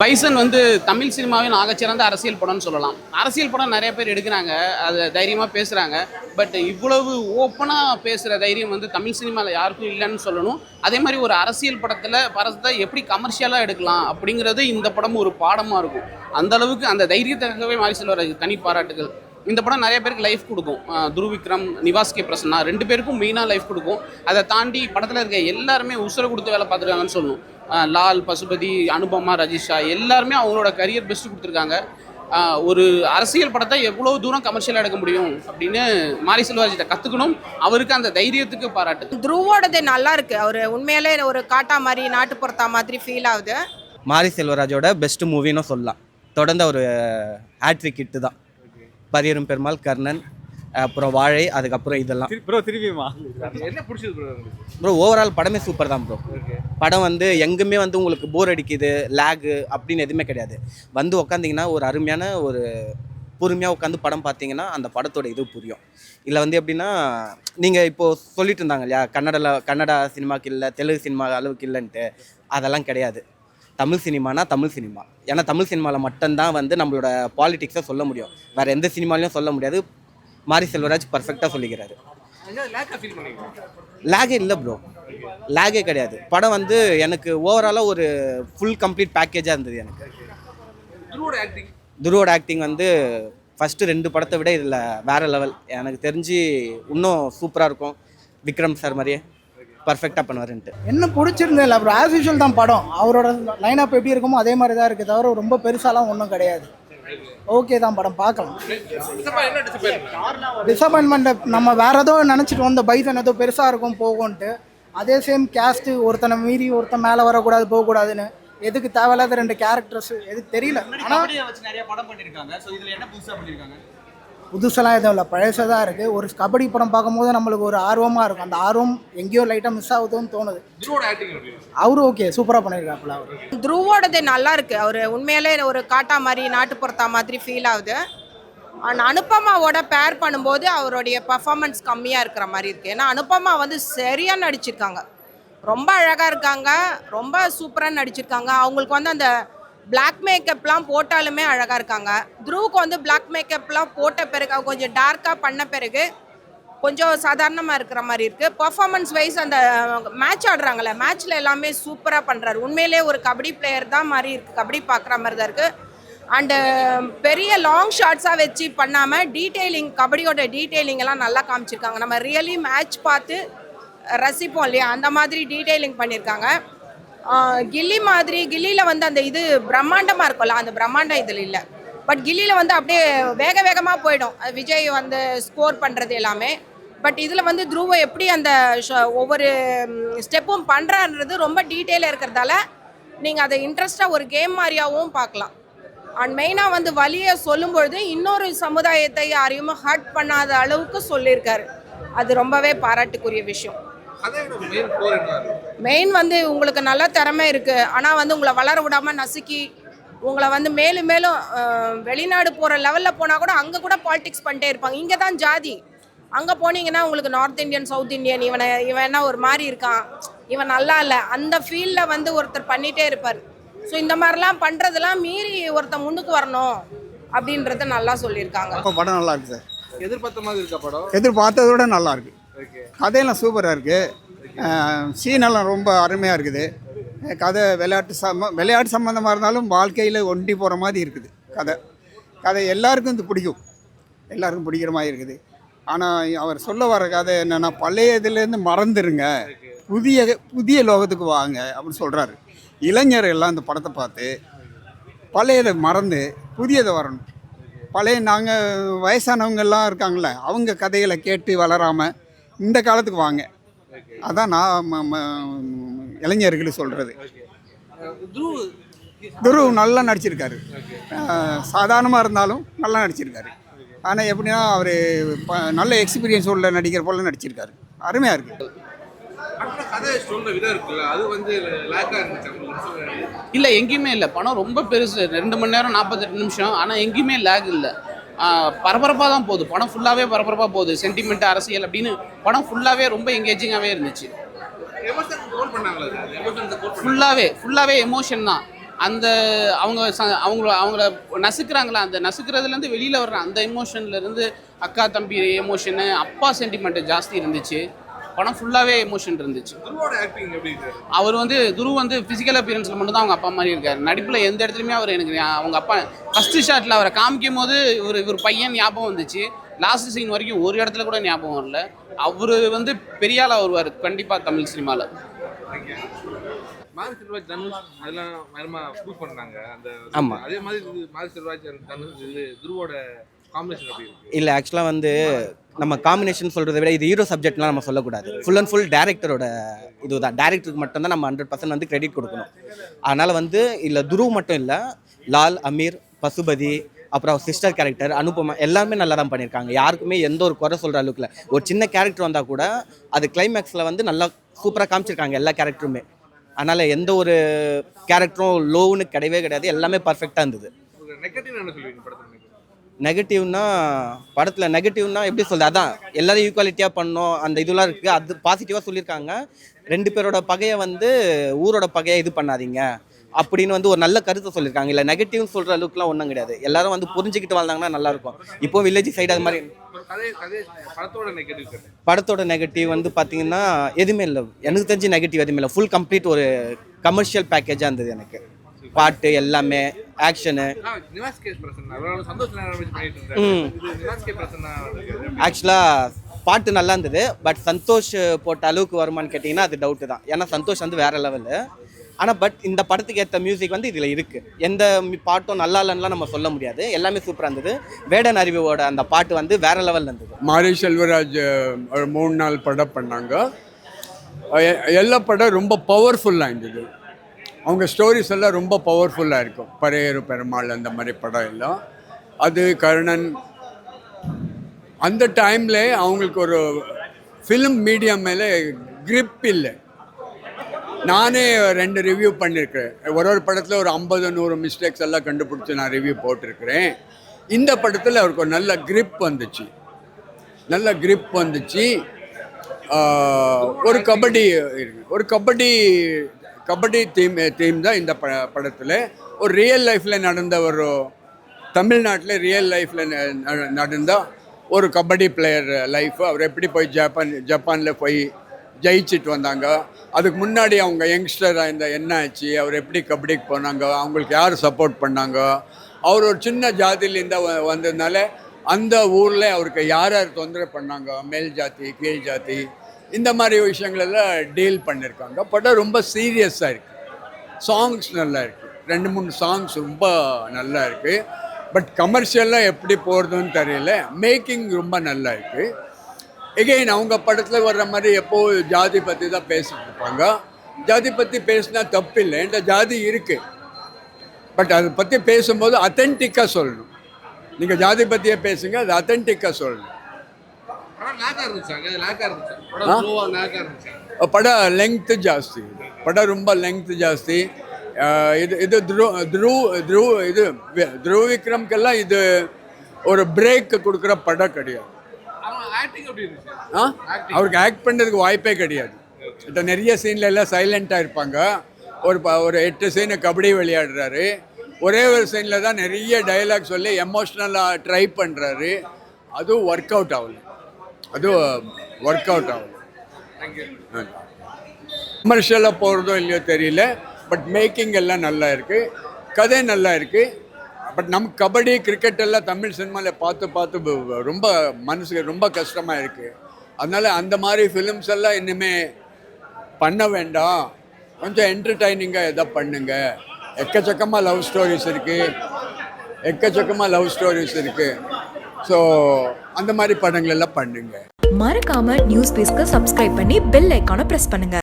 Bison வந்து தமிழ் சினிமாவின் ஆகச்சிறந்த அரசியல் படம்னு சொல்லலாம். அரசியல் படம் நிறைய பேர் எடுக்கிறாங்க, அதை தைரியமாக பேசுகிறாங்க. பட் இவ்வளவு ஓப்பனாக பேசுகிற தைரியம் வந்து தமிழ் சினிமாவில் யாருக்கும் இல்லைன்னு சொல்லணும். அதே மாதிரி ஒரு அரசியல் படத்தை எப்படி கமர்ஷியலாக எடுக்கலாம் அப்படிங்கிறது இந்த படம் ஒரு பாடமாக இருக்கும். அந்த அளவுக்கு அந்த தைரியத்துக்காகவே மாரி செல்வராஜ் தனி பாராட்டுகள். இந்த படம் நிறைய பேருக்கு லைஃப் கொடுக்கும். துருவ் விக்ரம், நிவாஸ் கே பிரசன்னா 2 பேருக்கும் மெயினாக லைஃப் கொடுக்கும். அதை தாண்டி படத்தில் இருக்க எல்லாருமே உசுரை கொடுத்து வேலை பார்த்துருக்காங்கன்னு சொல்லணும். லால், பசுபதி, அனுபமா, ரஜிஷா எல்லாருமே அவங்களோட கரியர் பெஸ்ட்டு கொடுத்துருக்காங்க. ஒரு அரசியல் படத்தை எவ்வளோ தூரம் கமர்ஷியலாக எடுக்க முடியும் அப்படின்னு மாரி செல்வராஜ்கிட்ட கற்றுக்கணும். அவருக்கு அந்த தைரியத்துக்கு பாராட்டு. துருவோடது நல்லா இருக்கு. அவர் உண்மையிலே ஒரு காட்டா மாதிரி நாட்டுப்புறத்தா மாதிரி ஃபீல் ஆகுது. மாரி செல்வராஜோட பெஸ்ட் மூவின்னு சொல்லலாம். தொடர்ந்து ஒரு ஹேட்ரிக் ஹிட்டு தான். பரியரும் பெருமாள், கர்ணன், அப்புறம் வாழை, அதுக்கப்புறம் இதெல்லாம். என்ன பிடிச்சது ப்ரோ? ஓவரால் படமே சூப்பர் தான் ப்ரோ. படம் வந்து எங்குமே வந்து உங்களுக்கு போர் அடிக்குது, லேகு அப்படின்னு எதுவுமே கிடையாது. வந்து உக்காந்திங்கன்னா ஒரு அருமையான ஒரு பொறுமையாக உட்காந்து படம் பார்த்தீங்கன்னா அந்த படத்தோட இது புரியும். இல்லை வந்து எப்படின்னா, நீங்கள் இப்போது சொல்லிட்டு இருந்தாங்க இல்லையா, கன்னடா சினிமாவுக்கு இல்லை, தெலுங்கு சினிமா அளவுக்கு இல்லைன்ட்டு. அதெல்லாம் கிடையாது. தமிழ் சினிமானா தமிழ் சினிமா. ஏன்னா தமிழ் சினிமாவில் மட்டும்தான் வந்து நம்மளோட பாலிடிக்ஸை சொல்ல முடியும். வேறு எந்த சினிமாலையும் சொல்ல முடியாது. மாரி செல்வராஜ் பர்ஃபெக்டாக சொல்லிக்கிறாரு. லேகே இல்லை ப்ரோ, லேகே கிடையாது. படம் வந்து எனக்கு ஓவராலாக ஒரு ஃபுல் கம்ப்ளீட் பேக்கேஜாக இருந்தது. எனக்கு துருவோட ஆக்டிங் வந்து ஃபஸ்ட்டு 2 படத்தை விட இதில் வேறு லெவல். எனக்கு தெரிஞ்சு இன்னும் சூப்பராக இருக்கும். விக்ரம் சார் மாதிரியே பர்ஃபெக்டாக பண்ணுவாருன்ட்டு. என்ன பிடிச்சிருந்ததில்ல அப்புறம் ஆஸ் யூஷுவல் தான் படம். அவரோட லைனப் எப்படி இருக்குமோ அதே மாதிரி தான் இருக்குது, தவிர ரொம்ப பெருசாலாம் ஒன்றும் கிடையாது. ஓகே தான், படம் பார்க்கலாம். டிசப்பாயின்மெண்ட் நம்ம வேறு ஏதோ நினச்சிட்டு வந்த பைசன் ஏதோ பெருசாக இருக்கும் போகும்ன்ட்டு. அதே சேம் கேஸ்ட்டு, ஒருத்தனை மீறி ஒருத்தன் மேலே வரக்கூடாது போகக்கூடாதுன்னு எதுக்கு தேவையில்லாத 2 கேரக்டர்ஸ் எதுக்கு தெரியல. ஆனால் நிறைய படம் பண்ணிருக்காங்க. சோ இதுல என்ன புதுசா பண்ணிருக்காங்க? புதுசெல்லாம் எதுவும் இல்லை, பழசாக தான் இருக்குது. ஒரு கபடி படம் பார்க்கும்போது நம்மளுக்கு ஒரு ஆர்வமாக இருக்கும். அந்த ஆர்வம் எங்கேயோ லைட்டாக மிஸ் ஆகுதுன்னு தோணுது. அவரு ஓகே சூப்பராக பண்ணியிருக்காப்புல. அவர் துருவோடது நல்லா இருக்கு. அவர் உண்மையிலே ஒரு காட்டா மாதிரி நாட்டுப்புறத்தா மாதிரி ஃபீல் ஆகுது. ஆனால் அனுபமாவோட பேர் பண்ணும்போது அவருடைய பர்ஃபார்மன்ஸ் கம்மியாக இருக்கிற மாதிரி இருக்குது. ஏன்னா அனுபமா வந்து சரியாக நடிச்சிருக்காங்க, ரொம்ப அழகாக இருக்காங்க, ரொம்ப சூப்பராக நடிச்சிருக்காங்க. அவங்களுக்கு வந்து அந்த பிளாக் மேக்கப்லாம் போட்டாலுமே அழகாக இருக்காங்க. துருவுக்கு வந்து பிளாக் மேக்கப்லாம் போட்ட பிறகு கொஞ்சம் டார்க்காக பண்ண பிறகு கொஞ்சம் சாதாரணமாக இருக்கிற மாதிரி இருக்குது. பர்ஃபார்மன்ஸ் வைஸ் அந்த மேட்ச் ஆடுறாங்கள்ல, மேட்ச்சில் எல்லாமே சூப்பராக பண்ணுறாரு. உண்மையிலே ஒரு கபடி பிளேயர் தான் மாதிரி இருக்குது, கபடி பார்க்குற மாதிரி தான் இருக்குது. அண்டு பெரிய லாங் ஷாட்ஸாக வச்சு பண்ணாமல் டீட்டெயிலிங், கபடியோட டீட்டெயிலிங் எல்லாம் நல்லா காமிச்சிருக்காங்க. நம்ம ரியலி மேட்ச் பார்த்து ரசிப்போம் இல்லையா, அந்த மாதிரி டீட்டெயிலிங் பண்ணியிருக்காங்க. கில்லியில் வந்து அந்த இது பிரம்மாண்டமாக இருக்கும்ல, அந்த பிரம்மாண்டம் இதில் இல்லை. பட் கில்லியில் வந்து அப்படியே வேகமாக போயிடும் விஜய் வந்து ஸ்கோர் பண்ணுறது எல்லாமே. பட் இதில் வந்து துருவ எப்படி அந்த ஒவ்வொரு ஸ்டெப்பும் பண்ணுறான்றது ரொம்ப டீட்டெயிலாக இருக்கிறதால நீங்கள் அதை இன்ட்ரெஸ்ட்டாக ஒரு கேம் மாதிரியாகவும் பார்க்கலாம். அண்ட் மெயினாக வந்து வலியை சொல்லும்பொழுது இன்னொரு சமுதாயத்தை யாரையும் ஹர்ட் பண்ணாத அளவுக்கு சொல்லியிருக்காரு. அது ரொம்பவே பாராட்டுக்குரிய விஷயம். மெயின் வந்து உங்களுக்கு நல்ல திறமை இருக்குது, ஆனால் வந்து உங்களை வளர விடாமல் நசுக்கி உங்களை வந்து மேலும் மேலும் வெளிநாடு போகிற லெவலில் போனால் கூட அங்கே கூட பாலிடிக்ஸ் பண்ணிட்டே இருப்பாங்க. இங்கே தான் ஜாதி, அங்கே போனீங்கன்னா உங்களுக்கு நார்த் இந்தியன், சவுத் இந்தியன், இவன் என்ன ஒரு மாதிரி இருக்கான், இவன் நல்லா இல்லை, அந்த ஃபீல்டில் வந்து ஒருத்தர் பண்ணிகிட்டே இருப்பார். ஸோ இந்த மாதிரிலாம் பண்ணுறதெல்லாம் மீறி ஒருத்தர் முன்னுக்கு வரணும் அப்படின்றத நல்லா சொல்லியிருக்காங்க. படம் நல்லா இருக்குது சார். எதிர்பார்த்த மாதிரி இருக்கா படம்? எதிர்பார்த்ததை விட நல்லா இருக்குது. கதையெல்லாம் சூப்பராக இருக்குது. சீனெல்லாம் ரொம்ப அருமையாக இருக்குது. கதை விளையாட்டு சம்மந்தமாக இருந்தாலும் வாழ்க்கையில் ஒண்டி போகிற மாதிரி இருக்குது. கதை எல்லாருக்கும் இது பிடிக்கும், எல்லாருக்கும் பிடிக்கிற மாதிரி இருக்குது. ஆனால் அவர் சொல்ல வர கதை என்னென்னா, பழைய இதுலேருந்து மறந்துடுங்க, புதிய லோகத்துக்கு வாங்க அப்படின்னு சொல்கிறாரு. இளைஞர் எல்லாம் இந்த படத்தை பார்த்து பழையதை மறந்து புதியதை வரணும். பழைய நாங்கள் வயசானவங்கெல்லாம் இருக்காங்களே, அவங்க கதைகளை கேட்டு வளராமல் இந்த காலத்துக்கு வாங்க. அதான் நான் இளைஞர்களுக்கு சொல்கிறது. துருவ் நல்லா நடிச்சிருக்காரு. சாதாரணமாக இருந்தாலும் நல்லா நடிச்சிருக்காரு. ஆனால் எப்படின்னா அவர் நல்ல எக்ஸ்பீரியன்ஸ் உள்ள நடிக்கிற போல நடிச்சிருக்காரு. அருமையாக இருக்குது. இல்லை, எங்கேயுமே இல்லை. படம் ரொம்ப பெருசு, 2 மணி நேரம் 48 நிமிஷம். ஆனால் எங்கேயுமே லேக் இல்லை. பரபரப்பாக தான் போகுது படம், ஃபுல்லாகவே பரபரப்பாக போகுது. சென்டிமெண்ட், அரசியல் அப்படின்னு படம் ஃபுல்லாகவே ரொம்ப எங்கேஜிங்காகவே இருந்துச்சு. ஃபுல்லாகவே எமோஷன் தான். அந்த அவங்கள நசுக்கிறாங்களா, அந்த நசுக்கிறதுலேருந்து வெளியில் வர்ற அந்த எமோஷன்லேருந்து அக்கா தம்பி எமோஷனு, அப்பா சென்டிமெண்ட் ஜாஸ்தி இருந்துச்சு. படம் ஃபுல்லாகவே எமோஷன் இருந்துச்சு. துருவோட ஆக்டிங் எப்படி இருக்காரு? அவர் வந்து துருவ் வந்து ஃபிசிக்கல் அப்பியரன்ஸில் மட்டும் தான் அவங்க அப்பா மாதிரி இருக்கார். நடிப்பில் எந்த இடத்துலையுமே அவர் எனக்கு அவங்க அப்பா ஃபஸ்ட்டு ஷாட்டில் அவரை காமிக்கும் போது இவர் பையன் ஞாபகம் வந்துச்சு. லாஸ்ட் சீன் வரைக்கும் ஒரு இடத்துல கூட ஞாபகம் வரல. அவர் வந்து பெரிய ஆளாக வருவார் கண்டிப்பாக தமிழ் சினிமாவில். மாரி செல்வராஜ் தனுஷ் அதெல்லாம் பயங்கரமா ப்ரூவ் பண்ணாங்க. அந்த ஆமா. அதே மாதிரி மாரி செல்வராஜ் தனுஷ் இது துருவோட காம்பினேஷன் எப்படி இருக்கு? இல்லை ஆக்சுவலாக வந்து நம்ம காம்பினேஷன் சொல்கிறத விட இது ஹீரோ சப்ஜெக்ட்லாம் நம்ம சொல்லக்கூடாது. ஃபுல் அண்ட் ஃபுல் டேரக்டரோட இதுதான். டேரக்டருக்கு மட்டும்தான் நம்ம 100% வந்து கிரெடிட் கொடுக்கணும். அதனால் வந்து இல்லை துருவ் மட்டும் இல்லை, லால், அமீர், பசுபதி, அப்புறம் சிஸ்டர் கேரக்டர், அனுபமா எல்லாருமே நல்லா தான் பண்ணியிருக்காங்க. யாருக்குமே எந்த ஒரு குறை சொல்கிற அளவுக்கு இல்லை. ஒரு சின்ன கேரக்டர் வந்தால் கூட அது கிளைமேக்ஸில் வந்து நல்லா சூப்பராக காமிச்சிருக்காங்க எல்லா கேரக்டருமே. அதனால் எந்த ஒரு கேரக்டரும் லோவுன்னு கிடையவே கிடையாது. எல்லாமே பர்ஃபெக்டாக இருந்தது. நெகட்டிவ் என்ன சொல்லுவீங்க படத்துல? நெகட்டிவ்னா படத்தில் நெகட்டிவ்னா எப்படி சொல்கிறது, அதான் எல்லோரும் ஈக்குவாலிட்டியாக பண்ணோம் அந்த இதெல்லாம் இருக்குது. அது பாசிட்டிவாக சொல்லியிருக்காங்க. 2 பேரோட பகையை வந்து ஊரோட பகையை இது பண்ணாதீங்க அப்படின்னு வந்து ஒரு நல்ல கருத்தை சொல்லியிருக்காங்க. இல்லை நெகட்டிவ்னு சொல்கிற அளவுக்குலாம் ஒன்றும் கிடையாது. எல்லாரும் வந்து புரிஞ்சுக்கிட்டு வாழ்ந்தாங்கன்னா நல்லாயிருக்கும். இப்போ வில்லேஜ் சைடு அது மாதிரி. படத்தோட நெகட்டிவ் வந்து பார்த்தீங்கன்னா எதுவுமே இல்லை. எனக்கு தெரிஞ்சு நெகட்டிவ் எதுவுமே இல்லை. ஃபுல் கம்ப்ளீட் ஒரு கமர்ஷியல் பேக்கேஜாக இருந்தது எனக்கு. பாட்டு எல்லாமே, ஆக்ஷனு. ஆக்சுவலாக பாட்டு நல்லா இருந்தது. பட் சந்தோஷ் போட்ட அளவுக்கு வருமானு கேட்டிங்கன்னா அது டவுட்டு தான். ஏன்னா சந்தோஷ் வந்து வேறு லெவலு. ஆனால் பட் இந்த படத்துக்கு ஏற்ற மியூசிக் வந்து இதில் இருக்குது. எந்த பாட்டும் நல்லா இல்லைன்னா நம்ம சொல்ல முடியாது. எல்லாமே சூப்பராக இருந்தது. வேடன் அறிவோட அந்த பாட்டு வந்து வேறு லெவலில் இருந்தது. மாரி செல்வராஜ் ஒரு 3 நாள் படம் பண்ணாங்க. எல்லா படம் ரொம்ப பவர்ஃபுல்லாக இருந்தது. அவங்க ஸ்டோரிஸ் எல்லாம் ரொம்ப பவர்ஃபுல்லாக இருக்கும். பரையறு பெருமாள் அந்த மாதிரி படம் எல்லாம். அது கர்ணன் அந்த டைமில் அவங்களுக்கு ஒரு ஃபிலிம் மீடியம் மேலே கிரிப் இல்லை. நானே 2 ரிவ்யூ பண்ணியிருக்கிறேன். ஒரு படத்தில் ஒரு 50-100 மிஸ்டேக்ஸ் எல்லாம் கண்டுபிடிச்சி நான் ரிவ்யூ போட்டிருக்கிறேன். இந்த படத்தில் அவருக்கு ஒரு நல்ல கிரிப் வந்துச்சு. ஒரு கபடி தீம் தான் இந்த படத்தில். ஒரு ரியல் லைஃப்பில் நடந்த ஒரு தமிழ்நாட்டில் ரியல் லைஃப்பில் நடந்த ஒரு கபடி பிளேயர் லைஃப். அவர் எப்படி போய் ஜப்பானில் போய் ஜெயிச்சுட்டு வந்தாங்க. அதுக்கு முன்னாடி அவங்க யங்ஸ்டராக இந்த என்ன ஆச்சு, அவர் எப்படி கபடிக்கு போனாங்க, அவங்களுக்கு யார் சப்போர்ட் பண்ணாங்க, அவர் ஒரு சின்ன ஜாதியிலேருந்து வந்ததுனால அந்த ஊரில் அவருக்கு யார் தொந்தரவு பண்ணாங்க, மேல் ஜாதி கீழ் ஜாதி இந்த மாதிரி விஷயங்களெல்லாம் டீல் பண்ணியிருக்காங்க. படம் ரொம்ப சீரியஸாக இருக்குது. சாங்ஸ் நல்லா இருக்குது. 2-3 சாங்ஸ் ரொம்ப நல்லா இருக்குது. பட் கமர்ஷியலாக எப்படி போகிறதுன்னு தெரியல. மேக்கிங் ரொம்ப நல்லா இருக்குது. எகெயின் அவங்க படத்தில் வர்ற மாதிரி எப்போது ஜாதி பற்றி தான் பேசிட்டு இருப்பாங்க. ஜாதி பற்றி பேசினா தப்பு இல்லை. இந்த ஜாதி இருக்குது. பட் அதை பற்றி பேசும்போது அத்தென்டிக்காக சொல்லணும். நீங்கள் ஜாதி பற்றியே பேசுங்க, அது அத்தென்டிக்காக சொல்லணும். படம் லெங்க்த்து ஜாஸ்தி. படம் ரொம்ப லெங்க்த்து ஜாஸ்தி. இது த்ருவ் விக்ரம்க்கெல்லாம் இது ஒரு பிரேக் கொடுக்குற படம் கிடையாது. அவருக்கு ஆக்ட் பண்ணுறதுக்கு வாய்ப்பே கிடையாது. இப்போ நிறைய சீனில் எல்லாம் சைலண்ட்டாக இருப்பாங்க. ஒரு 8 சீனு கபடி விளையாடுறாரு. ஒரே ஒரு சீனில் தான் நிறைய டைலாக் சொல்லி எமோஷ்னலாக ட்ரை பண்ணுறாரு. அதுவும் ஒர்க் அவுட் ஆகலை. கமர்ஷியலாக போகிறதோ இல்லையோ தெரியல. பட் மேக்கிங் எல்லாம் நல்லா இருக்குது. கதை நல்லா இருக்குது. பட் நம்ம கபடி கிரிக்கெட் எல்லாம் தமிழ் சினிமாவில் பார்த்து ரொம்ப மனசுக்கு ரொம்ப கஷ்டமாக இருக்குது. அதனால் அந்த மாதிரி ஃபிலிம்ஸ் எல்லாம் இனிமேல் பண்ண வேண்டாம். கொஞ்சம் என்டர்டைனிங்காக எதாவது பண்ணுங்க. எக்கச்சக்கமாக லவ் ஸ்டோரிஸ் இருக்குது. ஸோ அந்த மாதிரி படங்கள் எல்லாம் பண்ணுங்க. மறக்காம நியூஸ் பேஸ்க்கு சப்ஸ்கிரைப் பண்ணி பெல் ஐகானை பிரஸ் பண்ணுங்க.